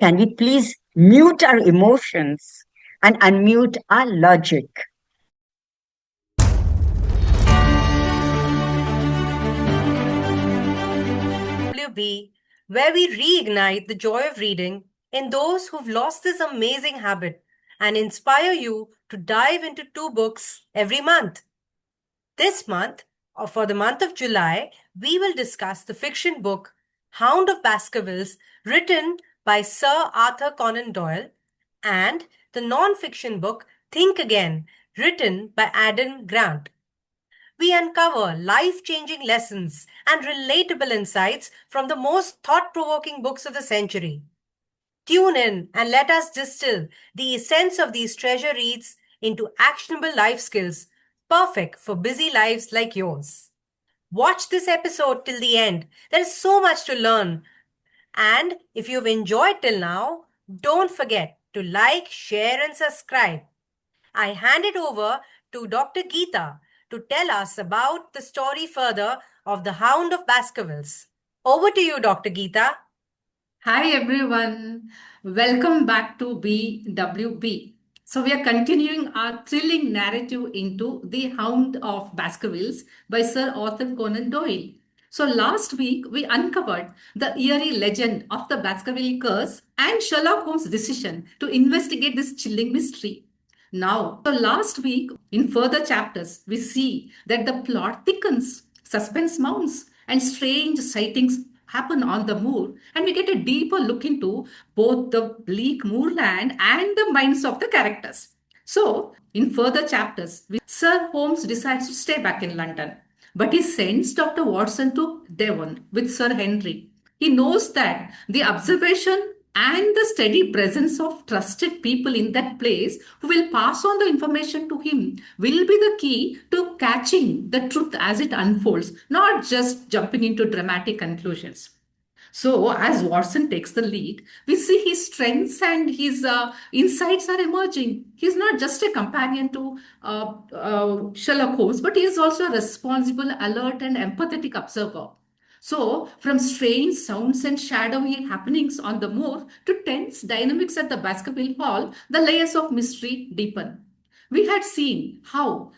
Can we please mute our emotions and unmute our logic? BWB, where we reignite the joy of reading in those who've lost this amazing habit and inspire you to dive into two books every month. This month, or for the month of July, we will discuss the fiction book Hound of Baskervilles, written by Sir Arthur Conan Doyle, and the non fiction book Think Again, written by Adam Grant. We uncover life changing lessons and relatable insights from the most thought provoking books of the century. Tune in and let us distill the essence of these treasure reads into actionable life skills perfect for busy lives like yours. Watch this episode till the end. There is so much to learn. And if you've enjoyed till now, don't forget to like, share, and subscribe. I hand it over to Dr. Geeta to tell us about the story further of the Hound of Baskervilles. Over to you, Dr. Geeta. Hi everyone, welcome back to BWB. So we are continuing our thrilling narrative into The Hound of Baskervilles by Sir Arthur Conan Doyle. So last week we uncovered the eerie legend of the Baskerville curse and Sherlock Holmes' decision to investigate this chilling mystery. Now, so last week, in further chapters, we see that the plot thickens, suspense mounts, and strange sightings happen on the moor, and we get a deeper look into both the bleak moorland and the minds of the characters. So, in further chapters, Sir Holmes decides to stay back in London, but he sends Dr. Watson to Devon with Sir Henry. He knows that the observation and the steady presence of trusted people in that place who will pass on the information to him will be the key to catching the truth as it unfolds, not just jumping into dramatic conclusions. So, as Watson takes the lead, we see his strengths and his insights are emerging. He's not just a companion to Sherlock Holmes, but he is also a responsible, alert, and empathetic observer. So, from strange sounds and shadowy happenings on the moor to tense dynamics at the Baskerville Hall, the layers of mystery deepen. We had seen how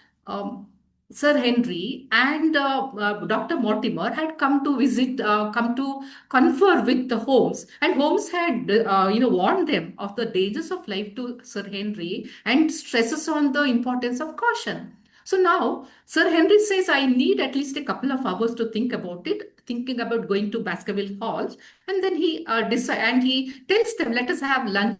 Sir Henry and Dr. Mortimer had come to visit, come to confer with the Holmes, and Holmes had, warned them of the dangers of life to Sir Henry and stresses on the importance of caution. So now Sir Henry says, I need at least a couple of hours to think about it, thinking about going to Baskerville Halls. And then he and he tells them, let us have lunch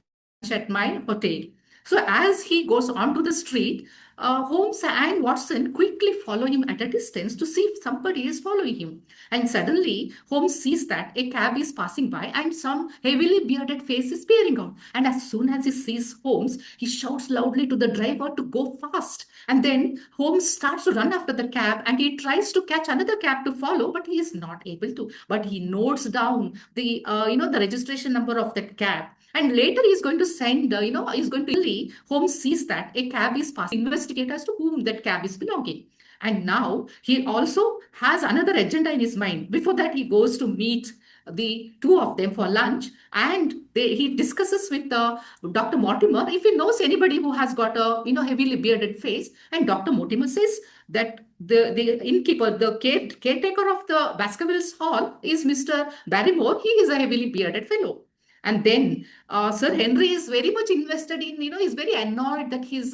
at my hotel. So as he goes onto the street, Holmes and Watson quickly follow him at a distance to see if somebody is following him. And suddenly, Holmes sees that a cab is passing by and some heavily bearded face is peering out. And as soon as he sees Holmes, he shouts loudly to the driver to go fast. And then Holmes starts to run after the cab and he tries to catch another cab to follow, but he is not able to. But he notes down the registration number of that cab. And later he's going to send, he's going to Holmes sees that a cab is passing, investigate as to whom that cab is belonging. And now he also has another agenda in his mind. Before that, he goes to meet the two of them for lunch, and he discusses with Dr. Mortimer if he knows anybody who has got a heavily bearded face. And Dr. Mortimer says that the innkeeper, the caretaker of the Baskervilles Hall is Mr. Barrymore. He is a heavily bearded fellow. And then Sir Henry is very much invested in, he's very annoyed that his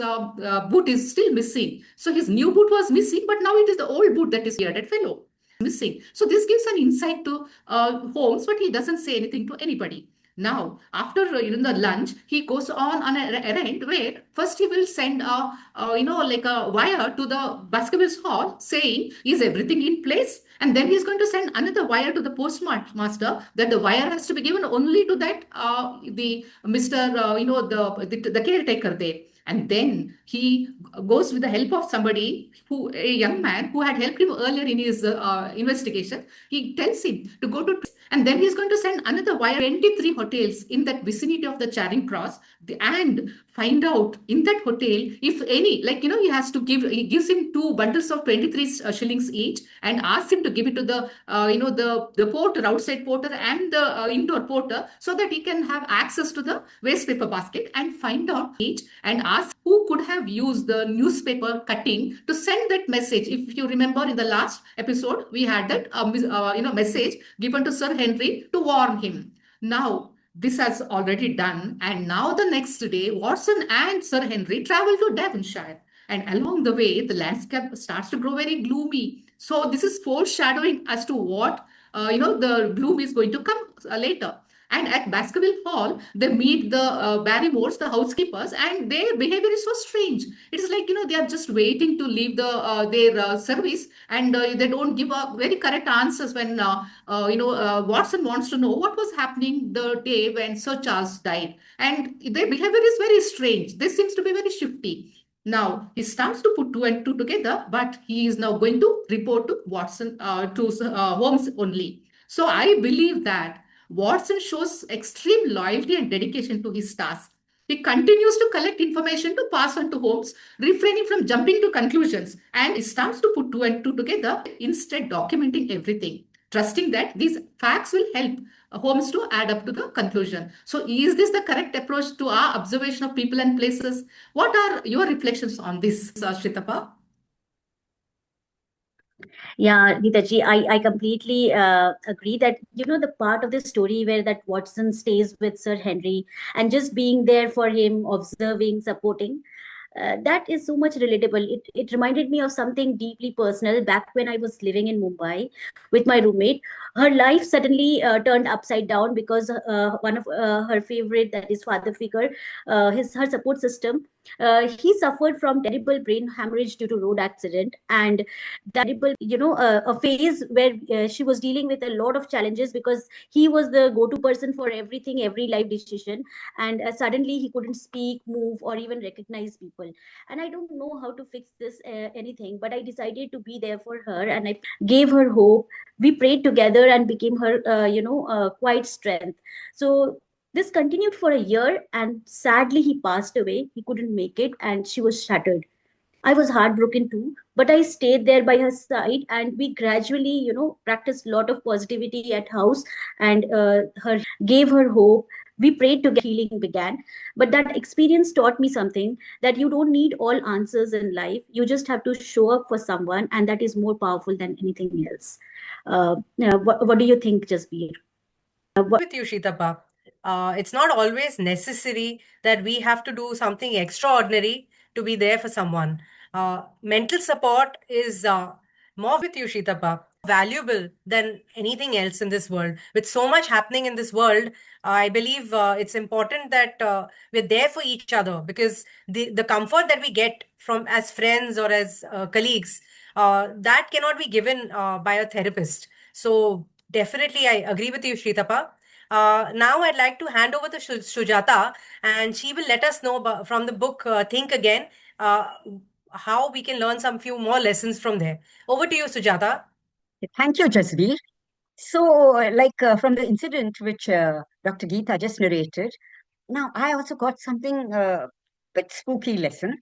boot is still missing. So his new boot was missing, but now it is the old boot that is bearded fellow missing. So this gives an insight to Holmes, but he doesn't say anything to anybody. Now, after the lunch, he goes on an errand where first he will send like a wire to the Baskervilles Hall saying, is everything in place? And then he's going to send another wire to the postmaster that the wire has to be given only to that the Mr. The caretaker there. And then he goes with the help of somebody a young man who had helped him earlier in his investigation. He tells him to go to, and then he's going to send another wire 23 hotels in that vicinity of the Charing Cross and find out in that hotel if any, he has to he gives him two bundles of 23 shillings each and asks him him to give it to the the porter, outside porter, and the indoor porter, so that he can have access to the waste paper basket and find out each and ask who could have used the newspaper cutting to send that message. If you remember, in the last episode we had that message given to Sir Henry to warn him. Now this has already done, and now the next day Watson and Sir Henry travel to Devonshire, and along the way the landscape starts to grow very gloomy. So this is foreshadowing as to what the gloom is going to come later. And at Baskerville Hall, they meet the Barrymores, the housekeepers, and their behavior is so strange. It is like, they are just waiting to leave their service, and they don't give very correct answers when Watson wants to know what was happening the day when Sir Charles died. And their behavior is very strange. This seems to be very shifty. Now he starts to put two and two together, but he is now going to report to Holmes only. So I believe that Watson shows extreme loyalty and dedication to his task. He continues to collect information to pass on to Holmes, refraining from jumping to conclusions, and he starts to put two and two together, instead documenting everything, trusting that these facts will help Holmes to add up to the conclusion. So is this the correct approach to our observation of people and places? What are your reflections on this, Shritapa? Yeah, Neetaji, I completely agree that, the part of the story where that Watson stays with Sir Henry and just being there for him, observing, supporting, that is so much relatable. It reminded me of something deeply personal back when I was living in Mumbai with my roommate. Her life suddenly turned upside down because one of her favorite, that is father figure, her support system, he suffered from terrible brain hemorrhage due to road accident, and that terrible, a phase where she was dealing with a lot of challenges because he was the go-to person for everything, every life decision, and suddenly he couldn't speak, move, or even recognize people. And I don't know how to fix this anything, but I decided to be there for her, and I gave her hope. We prayed together and became her quiet strength. So this continued for a year, and sadly he passed away. He couldn't make it, and she was shattered. I was heartbroken too, but I stayed there by her side, and we gradually, practiced a lot of positivity at house, and her gave her hope. We prayed together, healing began. But that experience taught me something, that you don't need all answers in life. You just have to show up for someone, and that is more powerful than anything else. What do you think, Jasbir? With you, Shitapa. It's not always necessary that we have to do something extraordinary to be there for someone. Mental support is more with you, Shitapa, valuable than anything else in this world. With so much happening in this world, I believe it's important that we're there for each other, because the comfort that we get from as friends or as colleagues, that cannot be given by a therapist. So definitely, I agree with you, Shritapa. Now I'd like to hand over to Sujata, and she will let us know from the book Think Again, uh, how we can learn some few more lessons from there. Over to you, Sujata. Thank you, Jasbir. So, from the incident which Dr. Geeta just narrated, now I also got something bit spooky lesson,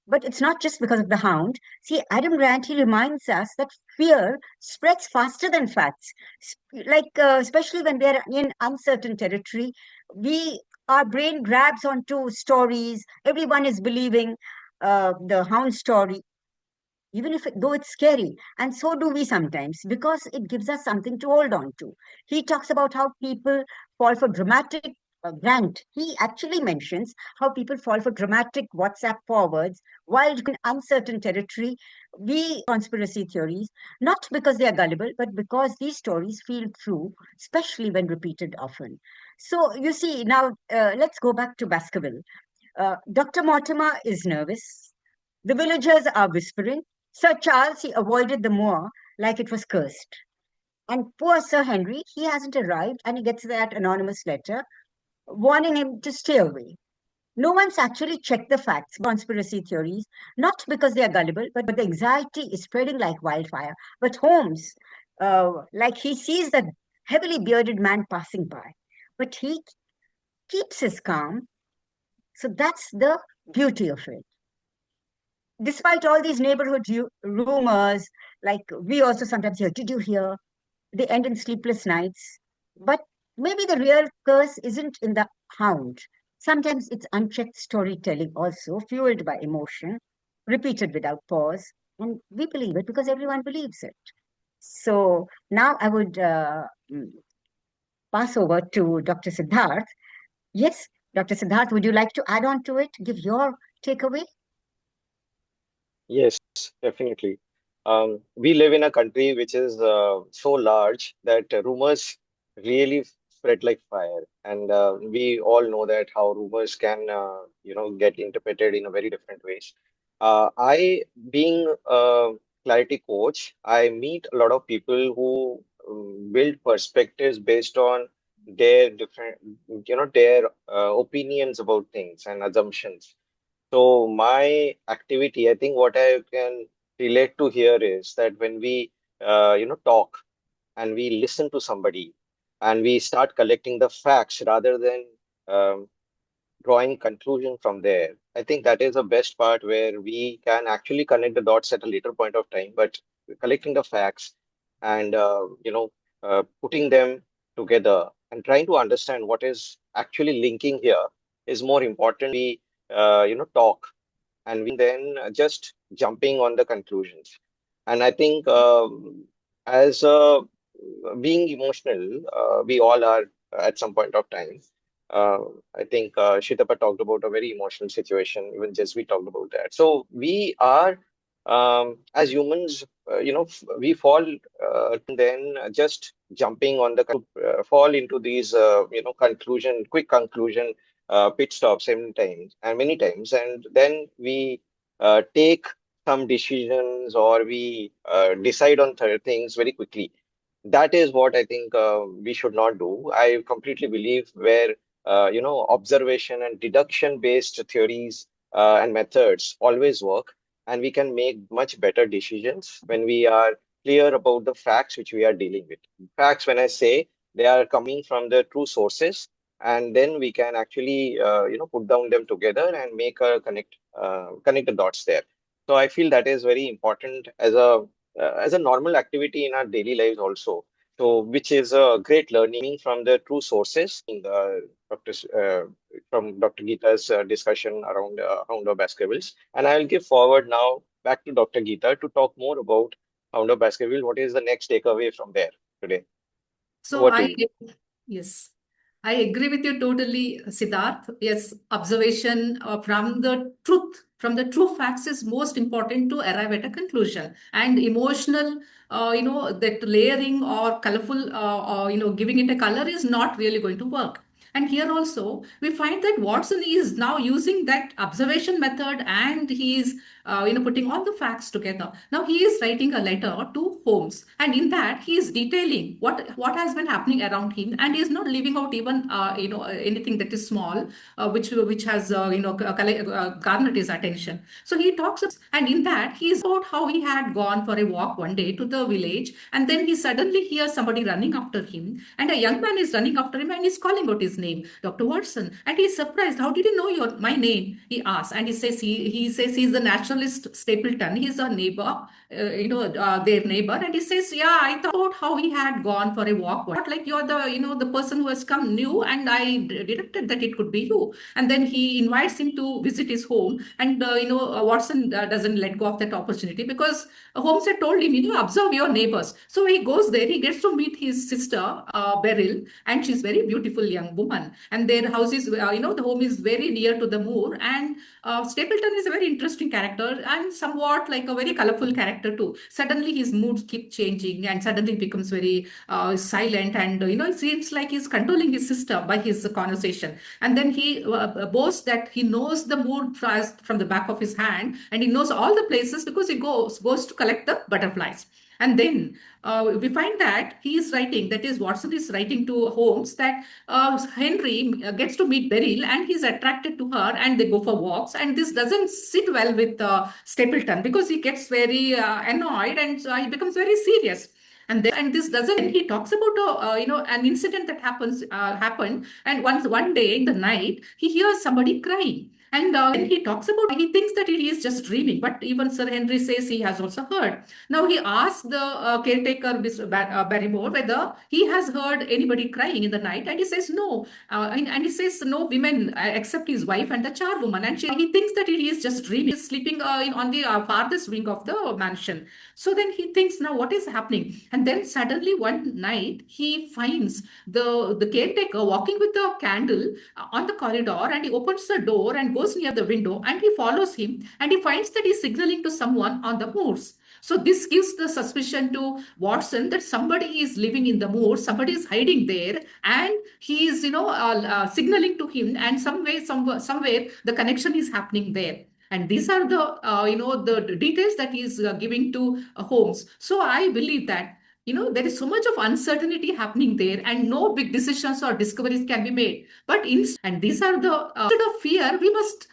but it's not just because of the hound. See, Adam Grant, he reminds us that fear spreads faster than facts. Especially when we are in uncertain territory, our brain grabs onto stories. Everyone is believing the hound story, even if though it's scary, and so do we sometimes, because it gives us something to hold on to. He talks about how people fall for dramatic Grant, he actually mentions how people fall for dramatic WhatsApp forwards while in uncertain territory. We conspiracy theories, not because they are gullible, but because these stories feel true, especially when repeated often. So you see, now let's go back to Baskerville. Dr. Mortimer is nervous. The villagers are whispering. Sir Charles, he avoided the moor like it was cursed. And poor Sir Henry, he hasn't arrived, and he gets that anonymous letter warning him to stay away. No one's actually checked the facts, conspiracy theories, not because they are gullible, but the anxiety is spreading like wildfire. But Holmes, like he sees that heavily bearded man passing by, but he keeps his calm. So that's the beauty of it. despite all these neighborhood rumors, like we also sometimes hear, did you hear? They end in sleepless nights. But maybe the real curse isn't in the hound. Sometimes it's unchecked storytelling, also fueled by emotion, repeated without pause. And we believe it because everyone believes it. So now I would pass over to Dr. Siddharth. Yes, Dr. Siddharth, would you like to add on to it? Give your takeaway? Yes, definitely. We live in a country which is so large that rumors really spread like fire, and we all know that how rumors can, get interpreted in a very different ways. I, being a clarity coach, I meet a lot of people who build perspectives based on their different, their opinions about things and assumptions. So my activity, I think what I can relate to here is that when we, talk and we listen to somebody and we start collecting the facts rather than um, drawing conclusion from there. I think that is the best part where we can actually connect the dots at a later point of time, but collecting the facts and putting them together and trying to understand what is actually linking here is more important. We talk and we then just jumping on the conclusions. And I think as being emotional, we all are at some point of time. Uh, I think Shitapa talked about a very emotional situation. Even just we talked about that. So we are, as humans, we fall then just jumping on the fall into these, quick conclusion pit stops many times, and then we take some decisions or we decide on things very quickly. That is what I think we should not do. I completely believe where observation and deduction based theories and methods always work, and we can make much better decisions when we are clear about the facts which we are dealing with. Facts, when I say, they are coming from the true sources, and then we can actually put down them together and make a connect the dots there. So I feel that is very important as a normal activity in our daily lives also. So, which is a great learning from the true sources in the from Dr. Geeta's discussion around Hound of Baskervilles. And I'll give forward now back to Dr. Geeta to talk more about Hound of Baskerville. What is the next takeaway from there today? So Over to you. yes, I agree with you totally, Siddharth. Yes, observation from the true facts is most important to arrive at a conclusion. And emotional, that layering or colorful, or, giving it a color is not really going to work. And here also, we find that Watson is now using that observation method, and he is, putting all the facts together. Now he is writing a letter to Holmes, and in that he is detailing what has been happening around him, and he is not leaving out even, anything that is small, which has, garnered his attention. So he talks, and in that he is about how he had gone for a walk one day to the village, and then he suddenly hears somebody running after him, and a young man is running after him and is calling out his name, Dr. Watson. And he is surprised. How did you know my name? He asks, and he says he's the naturalist Stapleton. He's a neighbor, their neighbor, and he says, yeah, I thought how he had gone for a walk. Like you're the person who has come new, and I deducted that it could be you. And then he invites him to visit his home, and Watson doesn't let go of that opportunity because Holmes had told him, observe your neighbors. So he goes there. He gets to meet his sister, Beryl, and she's very beautiful young woman. And their house is, the home is very near to the moor. And Stapleton is a very interesting character and somewhat like a very colorful character too. Suddenly his moods keep changing, and suddenly becomes very silent, and it seems like he's controlling his sister by his conversation. And then he boasts that he knows the moor from the back of his hand, and he knows all the places because he goes to collect the butterflies. And then we find that he is writing, that is, Watson is writing to Holmes that Henry gets to meet Beryl, and he's attracted to her, and they go for walks. And this doesn't sit well with Stapleton because he gets very annoyed, and he becomes very serious. And this doesn't. He talks about an incident that happened, and one day in the night he hears somebody crying. And then he talks about he thinks that he is just dreaming, but even Sir Henry says he has also heard. Now he asks the caretaker, Mr. Barrymore, whether he has heard anybody crying in the night, and he says no. And he says no women except his wife and the charwoman, and he thinks that he is just dreaming. He is sleeping on the farthest wing of the mansion. So then he thinks, now what is happening? And then suddenly one night he finds the caretaker walking with a candle on the corridor, and he opens the door and goes near the window, and he follows him, and he finds that he's signaling to someone on the moors. So this gives the suspicion to Watson that somebody is living in the moors, somebody is hiding there, and he is, signaling to him, and somewhere the connection is happening there. And these are the, the details that he is giving to Holmes. So I believe that there is so much of uncertainty happening there, and no big decisions or discoveries can be made. But and these are the instead of fear, we must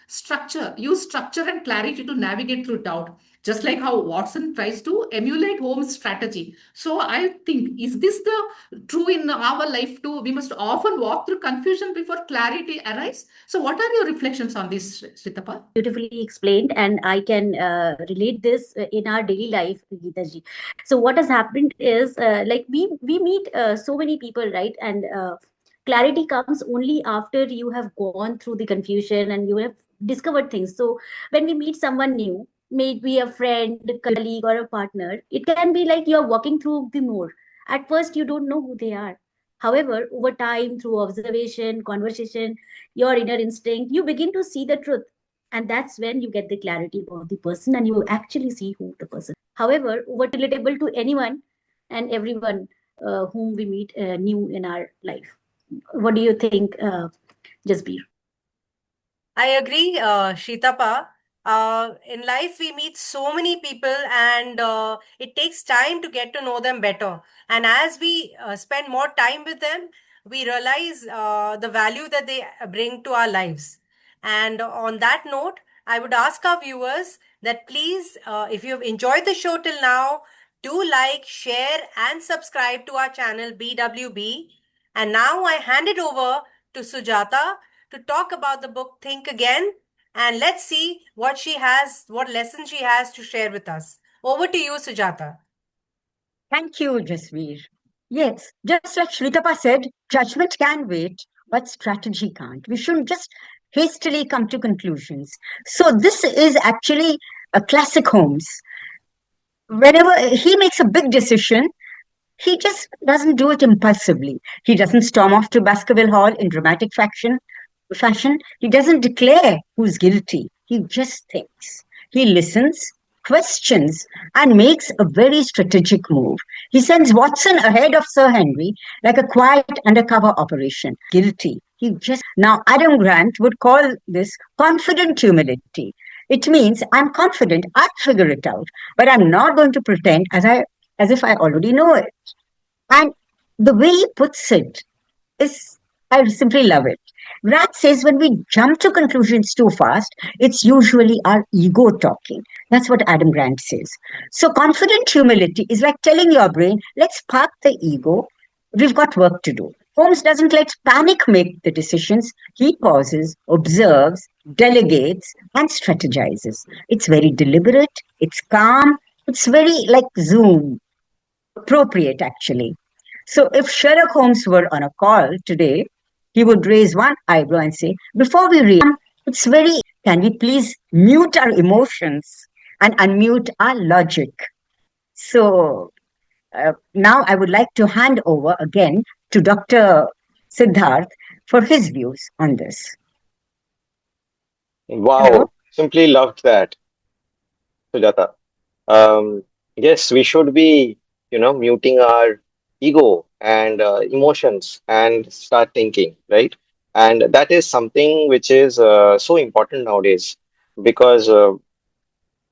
use structure and clarity to navigate through doubt, just like how Watson tries to emulate Holmes' strategy. So I think, is this the true in our life too? We must often walk through confusion before clarity arrives. So what are your reflections on this, Shritapa? Beautifully explained, and I can relate this in our daily life, Geeta ji. So what has happened is, like we meet so many people, right? And clarity comes only after you have gone through the confusion and you have discovered things. So when we meet someone new, maybe a friend, colleague, or a partner, it can be like you are walking through the moor. At first, you don't know who they are. However, over time, through observation, conversation, your inner instinct, you begin to see the truth, and that's when you get the clarity about the person and you actually see who the person. However, over relatable to anyone and everyone whom we meet new in our life. What do you think, Jasbir? I agree, Shitapa. In life, we meet so many people, and it takes time to get to know them better. And as we spend more time with them, we realize the value that they bring to our lives. And on that note, I would ask our viewers that please, if you've enjoyed the show till now, do like, share, and subscribe to our channel BWB. And now I hand it over to Sujata to talk about the book Think Again. And let's see what lesson she has to share with us. Over to you, Sujata. Thank you, Jasveer. Yes, just like Shritapa said, judgment can wait, but strategy can't. We shouldn't just hastily come to conclusions. So this is actually a classic Holmes. Whenever he makes a big decision, he just doesn't do it impulsively. He doesn't storm off to Baskerville Hall in dramatic fashion. He doesn't declare who's guilty. He just thinks. He listens, questions, and makes a very strategic move. He sends Watson ahead of Sir Henry like a quiet undercover operation. Guilty. He just now Adam Grant would call this confident humility. It means I'm confident I'll figure it out, but I'm not going to pretend as if I already know it. And the way he puts it is, I simply love it. Grant says when we jump to conclusions too fast, it's usually our ego talking. That's what Adam Grant says. So confident humility is like telling your brain, let's park the ego. We've got work to do. Holmes doesn't let panic make the decisions. He pauses, observes, delegates, and strategizes. It's very deliberate. It's calm. It's very like Zoom, appropriate actually. So if Sherlock Holmes were on a call today, he would raise one eyebrow and say, before we read, it's very, can we please mute our emotions and unmute our logic? So now I would like to hand over again to Dr. Siddharth for his views on this. Hello? Wow, simply loved that, Sujata. Yes, we should be, muting our ego and emotions and start thinking, right? And that is something which is so important nowadays because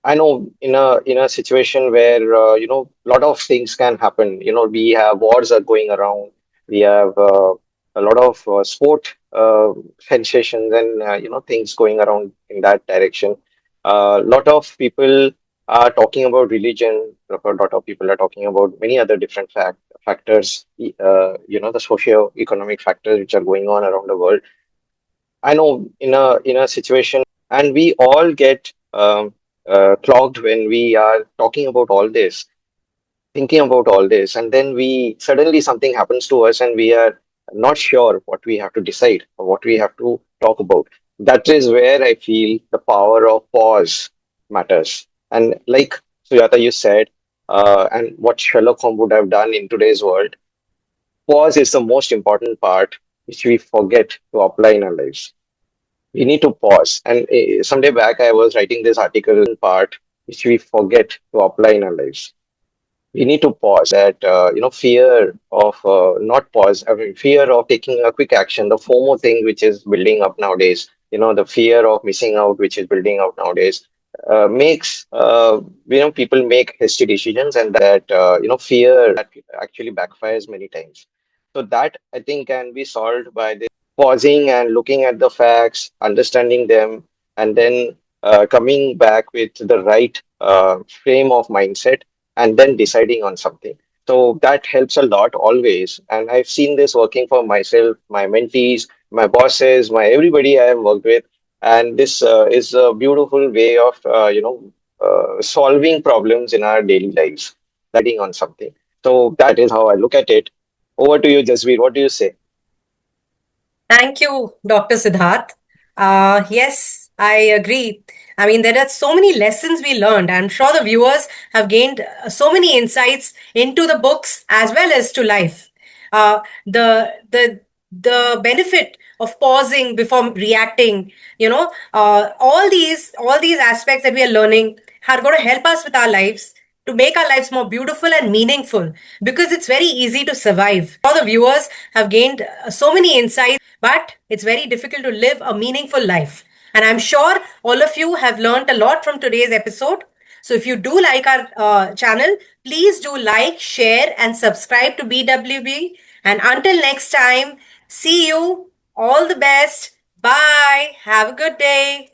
I know in a situation where a lot of things can happen. We have wars are going around. We have a lot of sport sensations and things going around in that direction. A lot of people are talking about religion. A lot of people are talking about many other different factors. The socio-economic factors which are going on around the world. I know in a situation And we all get clogged when we are talking about all this, thinking about all this, and then we suddenly something happens to us and we are not sure what we have to decide or what we have to talk about. That is where I feel the power of pause matters. And like Sujata, you said, and what Sherlock Holmes would have done in today's world, pause is the most important part which we forget to apply in our lives. We need to pause. And someday back, I was writing this article part which we forget to apply in our lives. We need to pause that fear of not pause, I mean fear of taking a quick action, the FOMO thing which is building up nowadays, the fear of missing out which is building up nowadays, makes people make hasty decisions, and that fear that actually backfires many times. So that I think can be solved by this pausing and looking at the facts, understanding them, and then coming back with the right frame of mindset, and then deciding on something. So that helps a lot always. And I've seen this working for myself, my mentees, my bosses, my everybody I have worked with. And this is a beautiful way of, solving problems in our daily lives, on something. So that is how I look at it. Over to you, Jasveer. What do you say? Thank you, Dr. Siddharth. Yes, I agree. I mean, there are so many lessons we learned. I'm sure the viewers have gained so many insights into the books as well as to life. The benefit of pausing before reacting, all these aspects that we are learning are going to help us with our lives, to make our lives more beautiful and meaningful, because it's very easy to survive. All the viewers have gained so many insights, but it's very difficult to live a meaningful life. And I'm sure all of you have learned a lot from today's episode. So if you do like our channel, please do like, share, and subscribe to BWB. And until next time, see you. All the best. Bye. Have a good day.